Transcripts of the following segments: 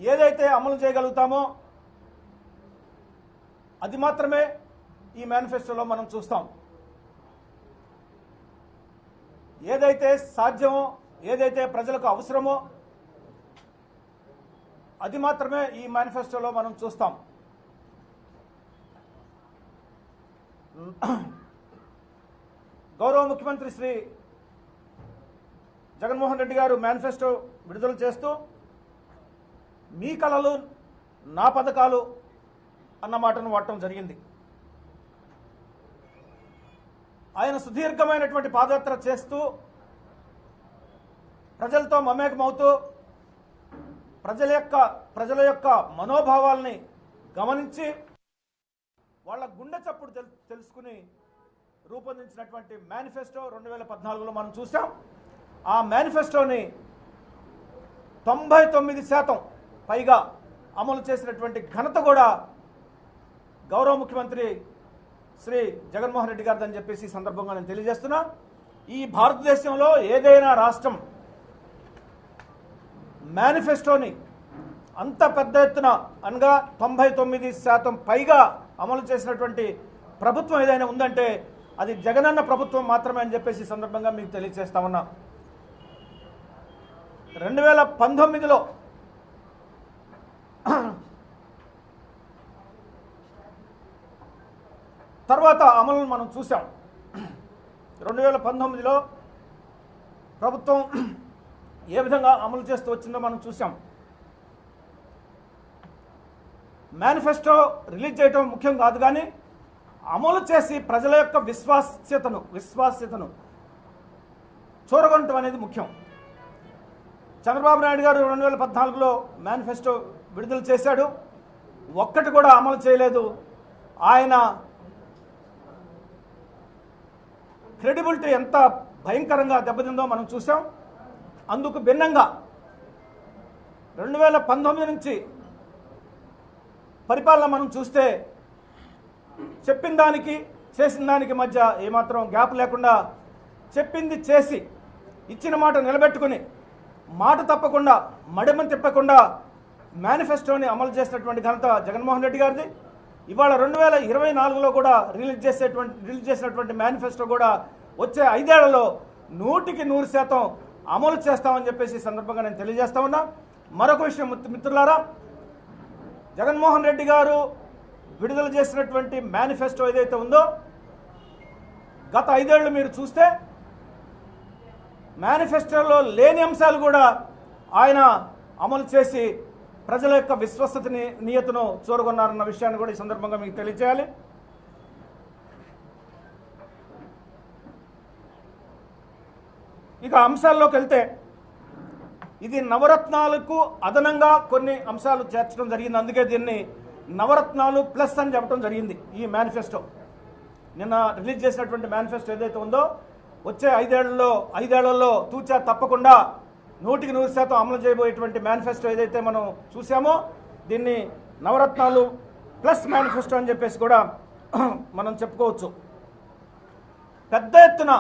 ఏదైతే అమలు చేయగలుగుతామో అది మాత్రమే ఈ మేనిఫెస్టోలో మనం చూస్తాం. ఏదైతే సాధ్యమో, ఏదైతే ప్రజలకు అవసరమో అది మాత్రమే ఈ మేనిఫెస్టోలో మనం చూస్తాం. గౌరవ ముఖ్యమంత్రి శ్రీ జగన్మోహన్ రెడ్డి గారు మేనిఫెస్టో విడుదల చేస్తూ మీ కలలు నా పథకాలు అన్న మాటను వాడటం జరిగింది. ఆయన సుదీర్ఘమైనటువంటి పాదయాత్ర చేస్తూ ప్రజలతో మమేకమవుతూ ప్రజల యొక్క మనోభావాల్ని గమనించి వాళ్ళ గుండె చప్పుడు తెలుసుకుని రూపొందించినటువంటి మేనిఫెస్టో 2014లో మనం చూసాం. ఆ మేనిఫెస్టోని 99% పైగా అమలు చేసినటువంటి ఘనత కూడా గౌరవ ముఖ్యమంత్రి శ్రీ జగన్మోహన్ రెడ్డి గారిదని చెప్పేసి ఈ సందర్భంగా నేను తెలియజేస్తున్నా. ఈ భారతదేశంలో ఏదైనా రాష్ట్రం మేనిఫెస్టోని అంత పెద్ద ఎత్తున అనగా 99% పైగా అమలు చేసినటువంటి ప్రభుత్వం ఏదైనా ఉందంటే అది జగనన్న ప్రభుత్వం మాత్రమే అని చెప్పేసి ఈ సందర్భంగా మీకు తెలియజేస్తా ఉన్నా. 2019లో తర్వాత అమలును మనం చూసాం. 2019లో ప్రభుత్వం ఏ విధంగా అమలు చేస్తూ వచ్చిందో మనం చూసాం. మేనిఫెస్టో రిలీజ్ చేయడం ముఖ్యం కాదు, కానీ అమలు చేసి ప్రజల యొక్క విశ్వాస్యతను చూరగొనటం అనేది ముఖ్యం. చంద్రబాబు నాయుడు గారు 2014లో మేనిఫెస్టో విడుదల చేశాడు, ఒక్కటి కూడా అమలు చేయలేదు. ఆయన క్రెడిబిలిటీ ఎంత భయంకరంగా దెబ్బతిందో మనం చూసాం. అందుకు భిన్నంగా 2019 నుంచి పరిపాలన మనం చూస్తే చెప్పిన దానికి చేసిన దానికి మధ్య ఏమాత్రం గ్యాప్ లేకుండా చెప్పింది చేసి ఇచ్చిన మాట నిలబెట్టుకుని మాట తప్పకుండా మడమ తిప్పకుండా మేనిఫెస్టోని అమలు చేసినటువంటి ఘనత జగన్మోహన్ రెడ్డి గారిది. ఇవాళ 2024లో కూడా రిలీజ్ చేసినటువంటి మేనిఫెస్టో కూడా వచ్చే 5 ఏళ్లలో 100% అమలు చేస్తామని చెప్పేసి ఈ సందర్భంగా నేను తెలియజేస్తా ఉన్నా. మరొక విషయం మిత్రులారా, జగన్మోహన్ రెడ్డి గారు విడుదల చేసినటువంటి మేనిఫెస్టో ఏదైతే ఉందో గత 5 ఏళ్ళు మీరు చూస్తే మేనిఫెస్టోలో లేని అంశాలు కూడా ఆయన అమలు చేసి ప్రజల యొక్క విశ్వసనీయతను చూరగొన్నారన్న విషయాన్ని కూడా ఈ సందర్భంగా మీకు తెలియజేయాలి. ఇక అంశాల్లోకి వెళ్తే ఇది నవరత్నాలకు అదనంగా కొన్ని అంశాలు చేర్చడం జరిగింది. అందుకే దీన్ని నవరత్నాలు ప్లస్ అని చెప్పడం జరిగింది. ఈ మేనిఫెస్టో నిన్న రిలీజ్ చేసినటువంటి మేనిఫెస్టో ఏదైతే ఉందో వచ్చే 5 ఏళ్లలో తూచా తప్పకుండా 100% అమలు చేయబోయేటువంటి మేనిఫెస్టో ఏదైతే మనం చూసామో దీన్ని నవరత్నాలు ప్లస్ మేనిఫెస్టో అని చెప్పేసి కూడా మనం చెప్పుకోవచ్చు. పెద్ద ఎత్తున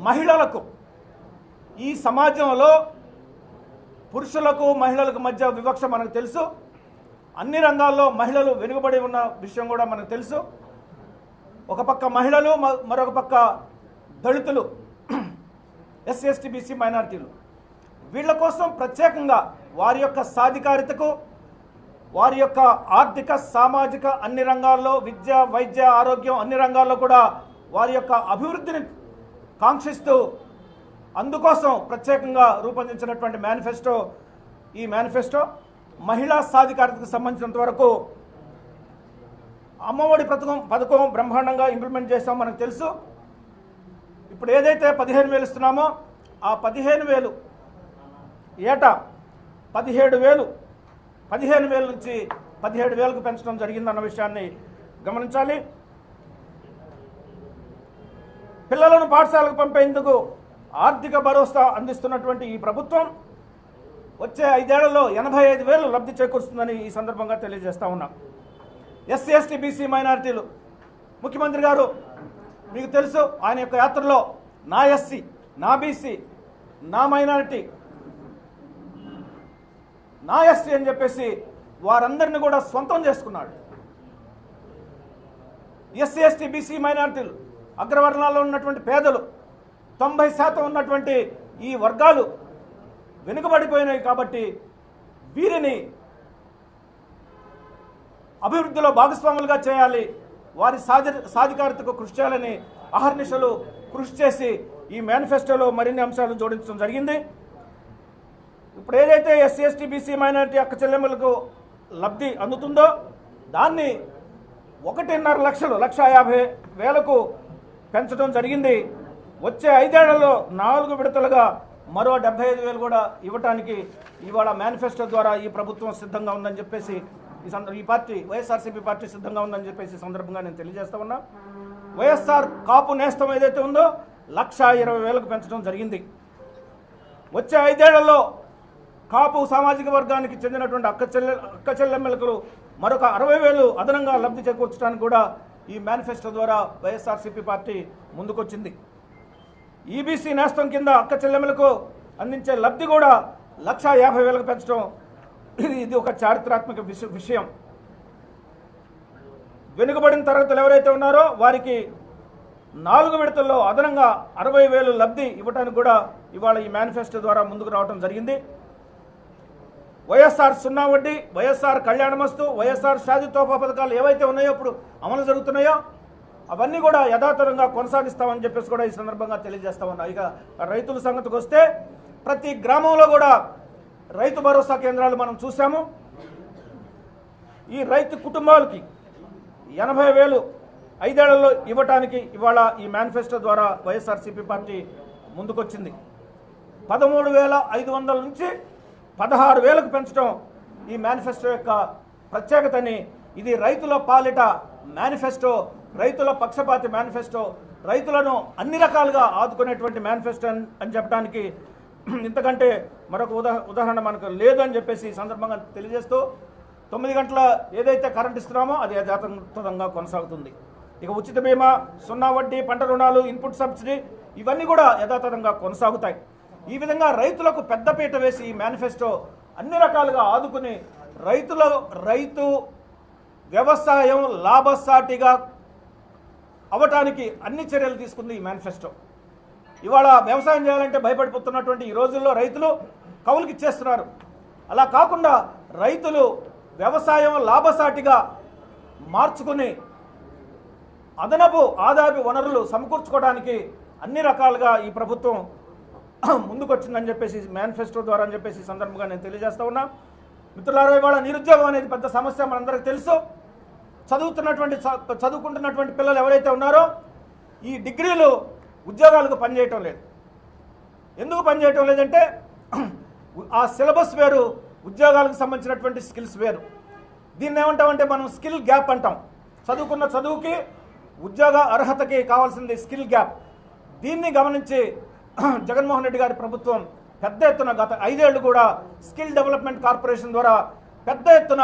మహిళలకు ఈ సమాజంలో పురుషులకు మహిళలకు మధ్య వివక్ష మనకు తెలుసు. అన్ని రంగాల్లో మహిళలు వెనుకబడి ఉన్న విషయం కూడా మనకు తెలుసు. ఒక పక్క మహిళలు, మరొక పక్క దళితులు, ఎస్సీ ఎస్టీ బీసీ మైనారిటీలు, వీళ్ళ కోసం ప్రత్యేకంగా వారి యొక్క సాధికారితకు, వారి యొక్క ఆర్థిక సామాజిక అన్ని రంగాల్లో, విద్య వైద్య ఆరోగ్యం అన్ని రంగాల్లో కూడా వారి యొక్క అభివృద్ధిని కాంక్షిస్తూ అందుకోసం ప్రత్యేకంగా రూపొందించినటువంటి మేనిఫెస్టో ఈ మేనిఫెస్టో. మహిళా సాధికారతకు సంబంధించినంత వరకు అమ్మఒడి పథకం బ్రహ్మాండంగా ఇంప్లిమెంట్ చేస్తాం మనకు తెలుసు. ఇప్పుడు ఏదైతే 15,000 ఇస్తున్నామో ఆ 15,000 ఏటా 15,000 నుంచి 17,000కు పెంచడం జరిగిందన్న విషయాన్ని గమనించాలి. పిల్లలను పాఠశాలకు పంపేందుకు ఆర్థిక భరోసా అందిస్తున్నటువంటి ఈ ప్రభుత్వం వచ్చే 5 ఏళ్లలో 85,000 లబ్ధి చేకూరుస్తుందని ఈ సందర్భంగా తెలియజేస్తా ఉన్నాం. ఎస్సీ ఎస్టీ బీసీ మైనారిటీలు, ముఖ్యమంత్రి గారు మీకు తెలుసు ఆయన యొక్క యాత్రలో నా ఎస్సీ, నా బీసీ, నా మైనారిటీ, నా ఎస్టీ అని చెప్పేసి వారందరినీ కూడా సొంతం చేసుకున్నాడు. ఎస్సీ ఎస్టీ బీసీ మైనారిటీలు, అగ్రవర్ణాల్లో ఉన్నటువంటి పేదలు, 90% ఉన్నటువంటి ఈ వర్గాలు వెనుకబడిపోయినాయి. కాబట్టి వీరిని అభివృద్ధిలో భాగస్వాములుగా చేయాలి, వారి సాధికారతకు కృషి చేయాలని అహర్నిశలు కృషి చేసి ఈ మేనిఫెస్టోలో మరిన్ని అంశాలు జోడించడం జరిగింది. ఇప్పుడు ఏదైతే ఎస్సీ ఎస్టీ బీసీ మైనారిటీ అక్క చెల్లెమ్మలకు లబ్ధి అందుతుందో దాన్ని 1.5 లక్షలు 1,50,000కు పెంచడం జరిగింది. వచ్చే 5 ఏళ్లలో 4 విడతలుగా మరో 75,000 కూడా ఇవ్వటానికి ఇవాళ మేనిఫెస్టో ద్వారా ఈ ప్రభుత్వం సిద్ధంగా ఉందని చెప్పేసి ఈ పార్టీ వైఎస్ఆర్సీపీ పార్టీ సిద్ధంగా ఉందని చెప్పేసి సందర్భంగా నేను తెలియజేస్తా ఉన్నా. వైఎస్ఆర్ కాపు నేస్తం ఏదైతే ఉందో 1,20,000కు పెంచడం జరిగింది. వచ్చే 5 ఏళ్లలో కాపు సామాజిక వర్గానికి చెందినటువంటి అక్క చెల్లెమ్మలకు మరొక 60,000 అదనంగా లబ్ధి చేకూర్చడానికి కూడా ఈ మేనిఫెస్టో ద్వారా వైఎస్ఆర్సీపీ పార్టీ ముందుకొచ్చింది. ఈబీసీ నేస్తం కింద అక్క చెల్లెమ్మలకు అందించే లబ్ధి కూడా 1,50,000కు పెంచడం ఇది ఒక చారిత్రాత్మక విషయం. వెనుకబడిన తరగతులు ఎవరైతే ఉన్నారో వారికి 4 విడతల్లో అదనంగా 60,000 లబ్ధి ఇవ్వడానికి కూడా ఇవాళ ఈ మేనిఫెస్టో ద్వారా ముందుకు రావడం జరిగింది. వైఎస్ఆర్ 0 వడ్డీ, వైఎస్ఆర్ కళ్యాణమస్తు, వైఎస్ఆర్ షాదీ తోఫా పథకాలు ఏవైతే ఉన్నాయో ఇప్పుడు అమలు జరుగుతున్నాయో అవన్నీ కూడా యథాతథంగా కొనసాగిస్తామని చెప్పేసి కూడా ఈ సందర్భంగా తెలియజేస్తా ఉన్నా. ఇక రైతుల సంగతికి వస్తే ప్రతి గ్రామంలో కూడా రైతు భరోసా కేంద్రాలు మనం చూసాము. ఈ రైతు కుటుంబాలకి 80,000 5 ఏళ్లలో ఇవ్వటానికి ఇవాళ ఈ మేనిఫెస్టో ద్వారా వైఎస్ఆర్సీపీ పార్టీ ముందుకొచ్చింది. 13,500 నుంచి 16,000కు పెంచడం ఈ మేనిఫెస్టో యొక్క ప్రత్యేకతని. ఇది రైతుల పాలిట మేనిఫెస్టో, రైతుల పక్షపాతి మేనిఫెస్టో, రైతులను అన్ని రకాలుగా ఆదుకునేటువంటి మేనిఫెస్టో అని చెప్పడానికి ఇంతకంటే మరొక ఉదాహరణ మనకు లేదు అని చెప్పేసి ఈ సందర్భంగా తెలియజేస్తూ 9 గంటల ఏదైతే కరెంట్ ఇస్తున్నామో అది యథాతథంగా కొనసాగుతుంది. ఇక ఉచిత బీమా, 0 వడ్డీ, పంట రుణాలు, ఇన్పుట్ సబ్సిడీ ఇవన్నీ కూడా యథాతథంగా కొనసాగుతాయి. ఈ విధంగా రైతులకు పెద్దపీట వేసి ఈ మేనిఫెస్టో అన్ని రకాలుగా ఆదుకుని రైతు వ్యవసాయం లాభసాటిగా అవటానికి అన్ని చర్యలు తీసుకుంది ఈ మేనిఫెస్టో. ఇవాళ వ్యవసాయం చేయాలంటే భయపడిపోతున్నటువంటి ఈ రోజుల్లో రైతులు కౌలుకి ఇచ్చేస్తున్నారు. అలా కాకుండా రైతులు వ్యవసాయం లాభసాటిగా మార్చుకుని అదనపు ఆదాయ వనరులు సమకూర్చుకోవడానికి అన్ని రకాలుగా ఈ ప్రభుత్వం ముందుకొచ్చిందని చెప్పేసి మేనిఫెస్టో ద్వారా అని చెప్పేసి సందర్భంగా నేను తెలియజేస్తా ఉన్నా. మిత్రులారా, ఇవాళ నిరుద్యోగం అనేది పెద్ద సమస్య మనందరికీ తెలుసు. చదువుకుంటున్నటువంటి పిల్లలు ఎవరైతే ఉన్నారో ఈ డిగ్రీలు ఉద్యోగాలకు పనిచేయటం లేదు. ఎందుకు పనిచేయటం లేదంటే ఆ సిలబస్ వేరు, ఉద్యోగాలకు సంబంధించినటువంటి స్కిల్స్ వేరు. దీన్ని ఏమంటామంటే మనం స్కిల్ గ్యాప్ అంటాం. చదువుకున్న చదువుకి ఉద్యోగ అర్హతకి కావాల్సింది స్కిల్ గ్యాప్. దీన్ని గమనించి జగన్మోహన్ రెడ్డి గారి ప్రభుత్వం పెద్ద ఎత్తున గత 5 ఏళ్లు కూడా స్కిల్ డెవలప్మెంట్ కార్పొరేషన్ ద్వారా పెద్ద ఎత్తున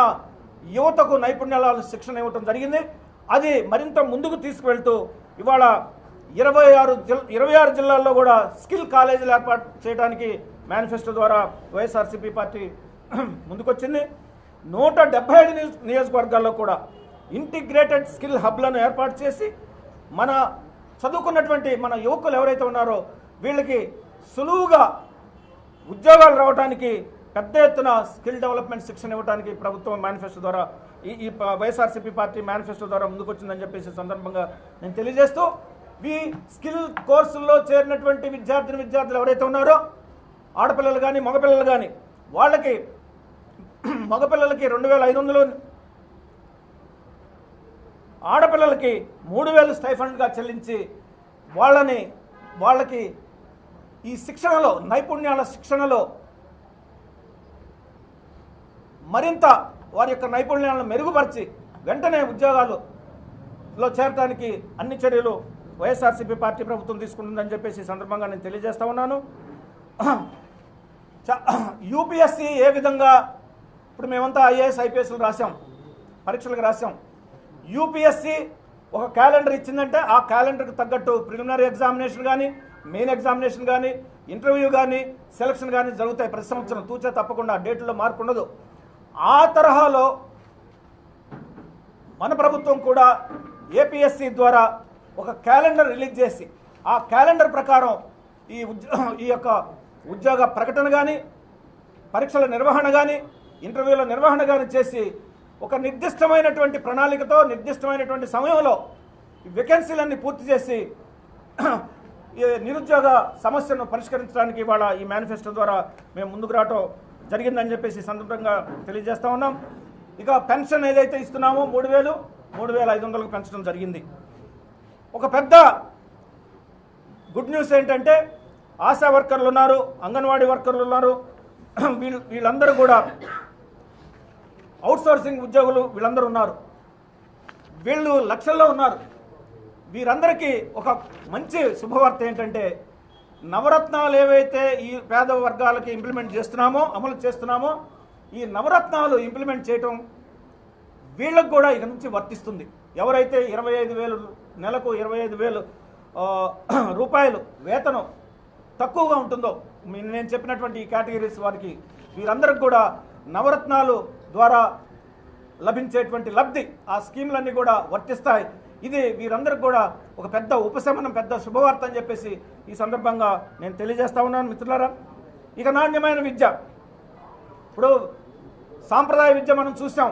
యువతకు నైపుణ్యాల శిక్షణ ఇవ్వటం జరిగింది. అది మరింత ముందుకు తీసుకువెళ్తూ ఇవాళ 26 జిల్లాల్లో కూడా స్కిల్ కాలేజీలు ఏర్పాటు చేయడానికి మేనిఫెస్టో ద్వారా వైఎస్ఆర్సీపీ పార్టీ ముందుకొచ్చింది. 175 నియోజకవర్గాల్లో కూడా ఇంటిగ్రేటెడ్ స్కిల్ హబ్లను ఏర్పాటు చేసి మన చదువుకున్నటువంటి మన యువకులు ఎవరైతే ఉన్నారో వీళ్ళకి సులువుగా ఉద్యోగాలు రావడానికి పెద్ద ఎత్తున స్కిల్ డెవలప్మెంట్ శిక్షణ ఇవ్వడానికి ప్రభుత్వం మేనిఫెస్టో ద్వారా ఈ వైఎస్ఆర్సీపీ పార్టీ మేనిఫెస్టో ద్వారా ముందుకొచ్చిందని చెప్పేసి సందర్భంగా నేను తెలియజేస్తూ ఈ స్కిల్ కోర్సుల్లో చేరినటువంటి విద్యార్థులు ఎవరైతే ఉన్నారో ఆడపిల్లలు కానీ మగపిల్లలు కానీ వాళ్ళకి మగపిల్లలకి 2,500, ఆడపిల్లలకి 3,000 స్టైఫండ్గా చెల్లించి వాళ్ళకి ఈ శిక్షణలో నైపుణ్యాల శిక్షణలో మరింత వారి యొక్క నైపుణ్యాలను మెరుగుపరిచి వెంటనే ఉద్యోగాలలో చేరడానికి అన్ని చర్యలు వైఎస్ఆర్సీపీ పార్టీ ప్రభుత్వం తీసుకుంటుందని చెప్పేసి ఈ సందర్భంగా నేను తెలియజేస్తా ఉన్నాను. యూపీఎస్సీ ఏ విధంగా ఇప్పుడు మేమంతా ఐఏఎస్ ఐపీఎస్లు రాసాం, పరీక్షలకు రాసాం. యూపీఎస్సీ ఒక క్యాలెండర్ ఇచ్చిందంటే ఆ క్యాలెండర్కి తగ్గట్టు ప్రిలిమినరీ ఎగ్జామినేషన్ కానీ మెయిన్ ఎగ్జామినేషన్ కానీ ఇంటర్వ్యూ కానీ సెలక్షన్ కానీ జరుగుతాయి ప్రతి సంవత్సరం తూచా తప్పకుండా, డేట్లో మార్పు ఉండదు. ఆ తరహాలో మన ప్రభుత్వం కూడా ఏపీఎస్సి ద్వారా ఒక క్యాలెండర్ రిలీజ్ చేసి ఆ క్యాలెండర్ ప్రకారం ఈ యొక్క ఉద్యోగ ప్రకటన కానీ, పరీక్షల నిర్వహణ కానీ, ఇంటర్వ్యూల నిర్వహణ కానీ చేసి ఒక నిర్దిష్టమైనటువంటి ప్రణాళికతో నిర్దిష్టమైనటువంటి సమయంలో వేకెన్సీలన్నీ పూర్తి చేసి నిరుద్యోగ సమస్యను పరిష్కరించడానికి ఇవాళ ఈ మేనిఫెస్టో ద్వారా మేము ముందుకు రావటం జరిగిందని చెప్పేసి సందర్భంగా తెలియజేస్తా ఉన్నాం. ఇక పెన్షన్ ఏదైతే ఇస్తున్నామో 3,500కు పెంచడం జరిగింది. ఒక పెద్ద గుడ్ న్యూస్ ఏంటంటే ఆశా వర్కర్లు ఉన్నారు, అంగన్వాడీ వర్కర్లు ఉన్నారు, వీళ్ళందరూ కూడా అవుట్సోర్సింగ్ ఉద్యోగులు వీళ్ళందరూ ఉన్నారు. వీళ్ళు లక్షల్లో ఉన్నారు. వీరందరికీ ఒక మంచి శుభవార్త ఏంటంటే నవరత్నాలు ఏవైతే ఈ పేద వర్గాలకి ఇంప్లిమెంట్ చేస్తున్నామో, అమలు చేస్తున్నామో, ఈ నవరత్నాలు ఇంప్లిమెంట్ చేయటం వీళ్ళకు కూడా ఇక నుంచి వర్తిస్తుంది. ఎవరైతే 25,000 నెలకు 25,000 రూపాయలు వేతనం తక్కువగా ఉంటుందో నేను చెప్పినటువంటి ఈ కేటగిరీస్ వారికి వీరందరికి కూడా నవరత్నాలు ద్వారా లభించేటువంటి లబ్ధి ఆ స్కీమ్లన్నీ కూడా వర్తిస్తాయి. ఇది వీరందరికి కూడా ఒక పెద్ద ఉపశమనం, పెద్ద శుభవార్త అని చెప్పేసి ఈ సందర్భంగా నేను తెలియజేస్తా ఉన్నాను. మిత్రులారా, ఇక నాణ్యమైన విద్య. ఇప్పుడు సాంప్రదాయ విద్య మనం చూసాం.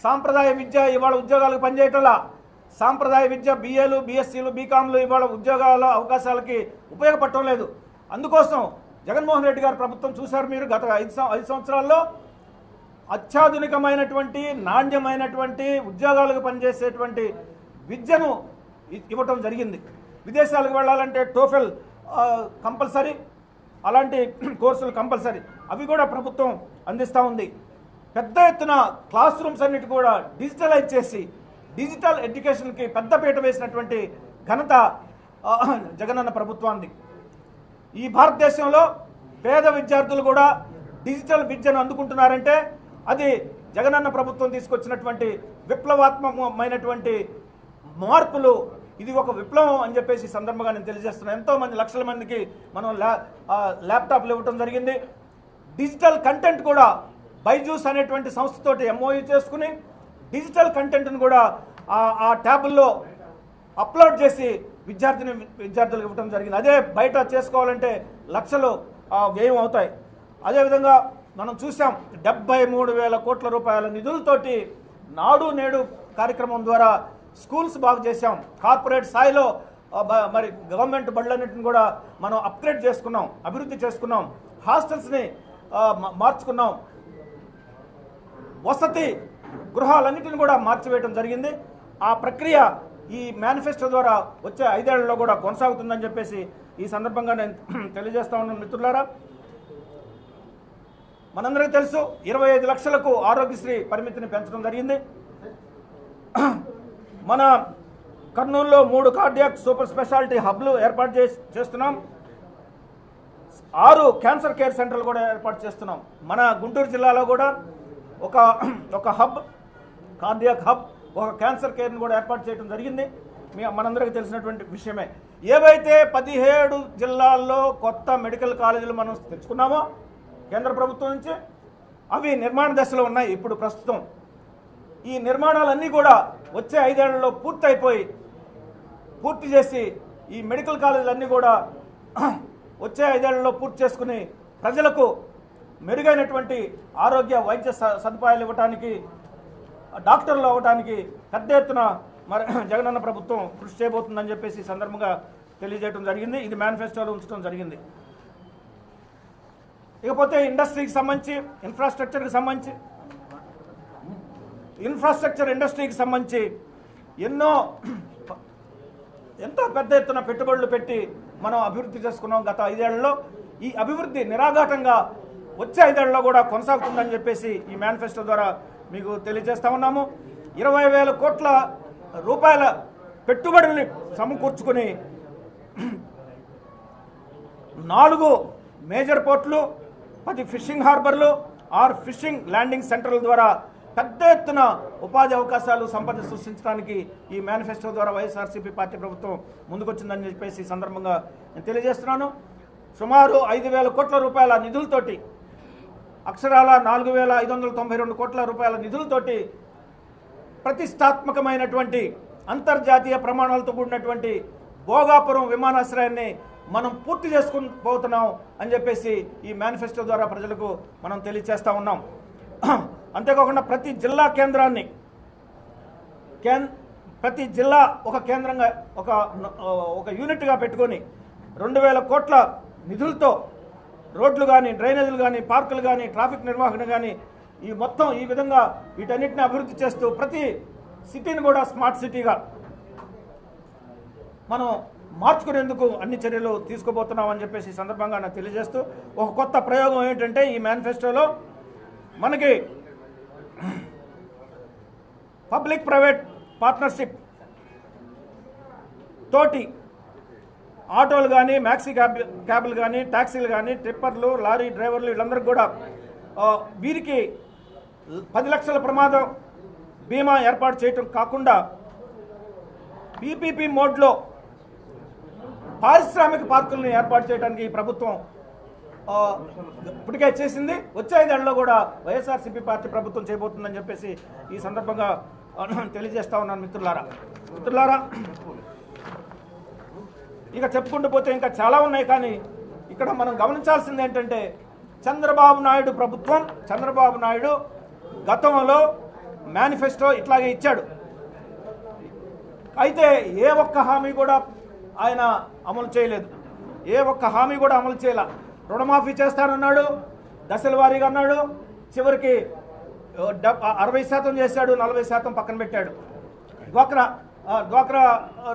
సాంప్రదాయ విద్య ఇవాళ ఉద్యోగాలకు పనిచేయటంలా. సాంప్రదాయ విద్య BAలు, BSCలు, BComలు ఇవాళ ఉద్యోగాల అవకాశాలకి ఉపయోగపడటం లేదు. అందుకోసం జగన్మోహన్ రెడ్డి గారి ప్రభుత్వం చూశారు మీరు గత 5 సంవత్సరాల్లో అత్యాధునికమైనటువంటి నాణ్యమైనటువంటి ఉద్యోగాలకు పనిచేసేటువంటి విద్యను ఇవ్వటం జరిగింది. విదేశాలకు వెళ్ళాలంటే టోఫెల్ కంపల్సరీ, అలాంటి కోర్సులు కంపల్సరీ, అవి కూడా ప్రభుత్వం అందిస్తూ ఉంది. పెద్ద ఎత్తున క్లాస్ రూమ్స్ అన్నిటి కూడా డిజిటలైజ్ చేసి డిజిటల్ ఎడ్యుకేషన్కి పెద్దపీట వేసినటువంటి ఘనత జగనన్న ప్రభుత్వానికి. ఈ భారతదేశంలో పేద విద్యార్థులు కూడా డిజిటల్ విద్యను అందుకుంటున్నారంటే అది జగనన్న ప్రభుత్వం తీసుకొచ్చినటువంటి విప్లవాత్మకమైనటువంటి మార్పులు. ఇది ఒక విప్లవం అని చెప్పేసి సందర్భంగా నేను తెలియజేస్తున్నాను. ఎంతోమంది లక్షల మందికి మనం ల్యాప్టాప్లు ఇవ్వటం జరిగింది. డిజిటల్ కంటెంట్ కూడా బైజూస్ అనేటువంటి సంస్థతోటి MOU చేసుకుని డిజిటల్ కంటెంట్ను కూడా ఆ ట్యాబుల్లో అప్లోడ్ చేసి విద్యార్థులకు ఇవ్వటం జరిగింది. అదే బయట చేసుకోవాలంటే లక్షలు వ్యయం అవుతాయి. అదేవిధంగా మనం చూసాం 73,000 కోట్ల రూపాయల నిధులతోటి నాడు నేడు కార్యక్రమం ద్వారా స్కూల్స్ బాగు చేశాం. కార్పొరేట్ స్థాయిలో మరి గవర్నమెంట్ బడులన్నింటిని కూడా మనం అప్గ్రేడ్ చేసుకున్నాం, అభివృద్ధి చేసుకున్నాం. హాస్టల్స్ని మార్చుకున్నాం. వసతి గృహాలన్నింటిని కూడా మార్చివేయడం జరిగింది. ఆ ప్రక్రియ ఈ మేనిఫెస్టో ద్వారా వచ్చే 5 ఏళ్లలో కూడా కొనసాగుతుందని చెప్పేసి ఈ సందర్భంగా నేను తెలియజేస్తా ఉన్నాను. మిత్రులారా, మనందరికీ తెలుసు 25 లక్షలకు ఆరోగ్యశ్రీ పరిమితిని పెంచడం జరిగింది. మన కర్నూలులో 3 కార్డియాక్ సూపర్ స్పెషాలిటీ హబ్లు ఏర్పాటు చేస్తున్నాం. 6 క్యాన్సర్ కేర్ సెంటర్లు కూడా ఏర్పాటు చేస్తున్నాం. మన గుంటూరు జిల్లాలో కూడా ఒక హబ్, కార్డియాక్ హబ్, ఒక క్యాన్సర్ కేర్ని కూడా ఏర్పాటు చేయడం జరిగింది. మనందరికీ తెలిసినటువంటి విషయమే. ఏవైతే 17 జిల్లాల్లో కొత్త మెడికల్ కాలేజీలు మనం తెచ్చుకున్నామో కేంద్ర ప్రభుత్వం నుంచి, అవి నిర్మాణ దశలో ఉన్నాయి. ఇప్పుడు ప్రస్తుతం ఈ నిర్మాణాలన్నీ కూడా వచ్చే 5 ఏళ్లలో పూర్తి చేసి ఈ మెడికల్ కాలేజీలన్నీ కూడా వచ్చే 5 ఏళ్లలో పూర్తి చేసుకుని ప్రజలకు మెరుగైనటువంటి ఆరోగ్య వైద్య సదుపాయాలు ఇవ్వడానికి, డాక్టర్లు అవ్వడానికి పెద్ద ఎత్తున మరి జగనన్న ప్రభుత్వం కృషి చేయబోతుందని చెప్పేసి సందర్భంగా తెలియజేయడం జరిగింది. ఇది మేనిఫెస్టోలో ఉంచడం జరిగింది. ఇకపోతే ఇండస్ట్రీకి సంబంధించి, ఇన్ఫ్రాస్ట్రక్చర్ ఇండస్ట్రీకి సంబంధించి ఎంతో పెద్ద ఎత్తున పెట్టుబడులు పెట్టి మనం అభివృద్ధి చేసుకున్నాం గత 5 ఏళ్లలో. ఈ అభివృద్ధి నిరాఘాటంగా వచ్చే 5 ఏళ్లలో కూడా కొనసాగుతుందని చెప్పేసి ఈ మేనిఫెస్టో ద్వారా మీకు తెలియజేస్తా ఉన్నాము. 20,000 కోట్ల రూపాయల పెట్టుబడుల్ని సమకూర్చుకుని 4 మేజర్ పోర్టులు, 10 ఫిషింగ్ హార్బర్లు, 6 ఫిషింగ్ ల్యాండింగ్ సెంటర్ల ద్వారా పెద్ద ఎత్తున ఉపాధి అవకాశాలు, సంపద సృష్టించడానికి ఈ మేనిఫెస్టో ద్వారా వైఎస్ఆర్సీపీ పార్టీ ప్రభుత్వం ముందుకొచ్చిందని చెప్పేసి ఈ సందర్భంగా నేను తెలియజేస్తున్నాను. సుమారు 5,000 కోట్ల రూపాయల నిధులతోటి, అక్షరాల 4,592 కోట్ల రూపాయల నిధులతోటి ప్రతిష్టాత్మకమైనటువంటి అంతర్జాతీయ ప్రమాణాలతో కూడినటువంటి భోగాపురం విమానాశ్రయాన్ని మనం పూర్తి చేసుకుని పోతున్నాం అని చెప్పేసి ఈ మేనిఫెస్టో ద్వారా ప్రజలకు మనం తెలియజేస్తూ ఉన్నాం. అంతేకాకుండా ప్రతి జిల్లా కేంద్రాన్ని ప్రతి జిల్లా ఒక కేంద్రంగా ఒక యూనిట్గా పెట్టుకొని 2,000 కోట్ల నిధులతో రోడ్లు కానీ, డ్రైనేజీలు కానీ, పార్కులు కానీ, ట్రాఫిక్ నిర్వహణ కానీ ఈ విధంగా వీటన్నిటిని అభివృద్ధి చేస్తూ ప్రతి సిటీని కూడా స్మార్ట్ సిటీగా మనం మార్చుకునేందుకు అన్ని చర్యలు తీసుకోబోతున్నామని చెప్పేసి ఈ సందర్భంగా నాకు తెలియజేస్తూ, ఒక కొత్త ప్రయోగం ఏంటంటే ఈ మేనిఫెస్టోలో మనకి పబ్లిక్ ప్రైవేట్ పార్ట్నర్షిప్ తోటి ఆటోలు కానీ, మ్యాక్సీ క్యాబ్లు కానీ, ట్యాక్సీలు కానీ, ట్రిప్పర్లు, లారీ డ్రైవర్లు వీళ్ళందరికీ కూడా వీరికి 10 లక్షల ప్రమాదం బీమా ఏర్పాటు చేయటం కాకుండా పీపీపీ మోడ్లో పారిశ్రామిక పార్కులను ఏర్పాటు చేయడానికి ఈ ప్రభుత్వం ఇప్పటికే చేసింది. వచ్చే 5 ఏళ్లలో కూడా వైఎస్ఆర్సీపీ పార్టీ ప్రభుత్వం చేయబోతుందని చెప్పేసి ఈ సందర్భంగా తెలియజేస్తా ఉన్నాను. మిత్రులారా, ఇక చెప్పుకుంటూ పోతే ఇంకా చాలా ఉన్నాయి. కానీ ఇక్కడ మనం గమనించాల్సింది ఏంటంటే చంద్రబాబు నాయుడు గతంలో మేనిఫెస్టో ఇట్లాగే ఇచ్చాడు. అయితే ఏ ఒక్క హామీ కూడా ఆయన అమలు చేయలేదు. రుణమాఫీ చేస్తానన్నాడు, దశల వారీగా అన్నాడు, చివరికి 60% చేశాడు, 40% పక్కన పెట్టాడు. డ్వాక్రా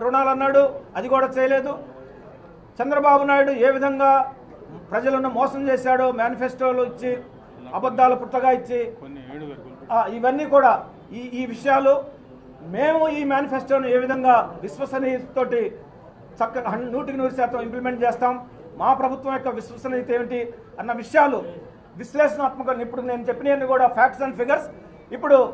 రుణాలు అన్నాడు, అది కూడా చేయలేదు. చంద్రబాబు నాయుడు ఏ విధంగా ప్రజలను మోసం చేశాడో మేనిఫెస్టోలు ఇచ్చి, అబద్ధాలు పుట్టగా ఇచ్చి, ఇవన్నీ కూడా ఈ విషయాలు మేము ఈ మేనిఫెస్టోను ఏ విధంగా విశ్వసనీయతతోటి చక్కగా 100% ఇంప్లిమెంట్ చేస్తాం, మా ప్రభుత్వం యొక్క విశ్వసనీయత ఏమిటి అన్న విషయాలు విశ్లేషణాత్మకంగా ఇప్పుడు నేను చెప్పినవన్నీ కూడా ఫ్యాక్ట్స్ అండ్ ఫిగర్స్. ఇప్పుడు